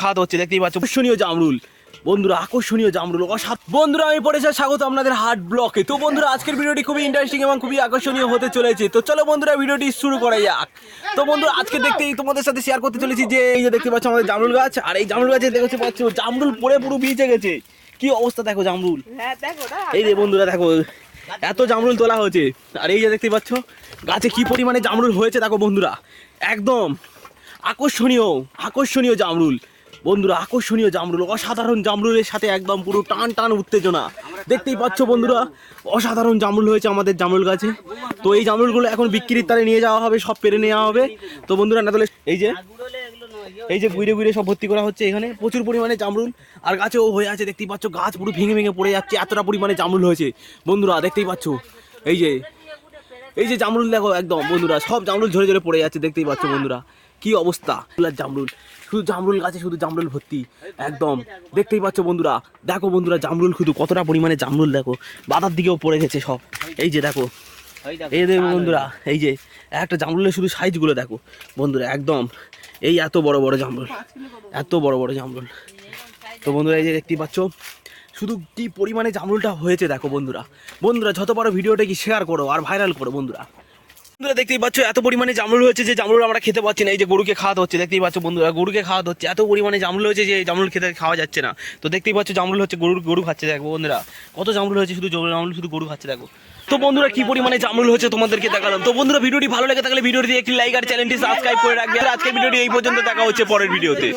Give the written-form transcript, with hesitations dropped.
খাওয়া হচ্ছে দেখতেই পাচ্ছ আকর্ষণীয় জামরুল বন্ধুরা, আকর্ষণীয় জামরুল বন্ধুরা। আমি পড়েছি স্বাগত আপনাদের হাট ব্লকে। তো বন্ধুরা আজকের ভিডিওটি খুবই ইন্টারেস্টিং এবং খুবই আকর্ষণীয় হতে চলেছে। তো চলো বন্ধুরা ভিডিওটি শুরু করা যাক। তো বন্ধুরা আজকে দেখতেই তোমাদের সাথে শেয়ার করতে চলেছি যে এই যে দেখতে পাচ্ছ আমাদের জামরুল গাছ, আর এই জামরুল গাছে দেখতে পাচ্ছ জামরুল পড়ে পুরো ভিজে গেছে। কি অবস্থা দেখো জামরুল, এই যে বন্ধুরা দেখো এত জামরুল তোলা হয়েছে। আর এই যে দেখতে পাচ্ছ গাছে কি পরিমাণে জামরুল হয়েছে দেখো বন্ধুরা, একদম আকর্ষণীয় আকর্ষণীয় জামরুল বন্ধুরা, আকর্ষণীয় জামরুল, অসাধারণ জামরুলের সাথে একদম পুরো টান টান উত্তেজনা। দেখতেই পাচ্ছ বন্ধুরা অসাধারণ জামরুল হয়েছে আমাদের জামরুল গাছে। তো এই জামরুলগুলো এখন বিক্রির তালে নিয়ে যাওয়া হবে, সব পেরে নেওয়া হবে। তো বন্ধুরা না তাহলে এই যে গুইরে গুইরে সব ভর্তি করা হচ্ছে, এখানে প্রচুর পরিমাণে জামরুল আর গাছেও হয়ে আছে। দেখতেই পাচ্ছ গাছ পুরো ভেঙে ভেঙে পড়ে যাচ্ছে, এতটা পরিমাণে জামরুল হয়েছে বন্ধুরা। দেখতেই পাচ্ছ এই যে জামরুল দেখো একদম বন্ধুরা, সব জামরুল ঝরে ঝরে পড়ে যাচ্ছে। দেখতেই পাচ্ছ বন্ধুরা কি অবস্থা, জামরুল শুধু জামরুল গাছে শুধু জামরুল ভর্তি একদম। দেখতেই পাচ্ছ বন্ধুরা, দেখো বন্ধুরা জামরুল শুধু কতটা পরিমাণে জামরুল দেখো, বাতার দিকেও পড়ে গেছে সব। এই যে দেখো, এই দেখো বন্ধুরা, এই যে একটা জামরুলের শুধু সাইজগুলো দেখো বন্ধুরা, একদম এই এত বড় বড় জামরুল, এত বড় বড় জামরুল। তো বন্ধুরা এই যে দেখতেই পাচ্ছ শুধু কি পরিমাণে জামরুলটা হয়েছে দেখো বন্ধুরা। বন্ধুরা যত বড় ভিডিওটা কি শেয়ার করো আর ভাইরাল করো বন্ধুরা। বন্ধুরা দেখতেই পাচ্ছ এত পরিমাণে জামরুল হয়েছে যে জামরুল আমরা খেতে পাচ্ছি না। এই যে গরুকে খাওয়াতে হচ্ছে, দেখতেই পাচ্ছ বন্ধুরা গরুকে খাওয়াতে হচ্ছে, এত পরিমাণে জামরুল হয়েছে যে জামরুল খেতে খাওয়া যাচ্ছে না। তো দেখতেই পাচ্ছ জামরুল হচ্ছে, গরু খাচ্ছে দেখো বন্ধুরা, কত জামরুল হয়েছে, শুধু জামরুল শুধু গরু খাচ্ছে দেখো। তো বন্ধুরা কি পরিমাণে জামরুল হচ্ছে তোমাদেরকে দেখালাম। তো বন্ধুরা ভিডিওটি ভালো লেগে থাকলে ভিডিওটি একটি লাইক আর চ্যানেলটি সাবস্ক্রাইব করে রাখবে। আজকের ভিডিওটি এই পর্যন্ত, দেখা হচ্ছে পরের ভিডিওতে।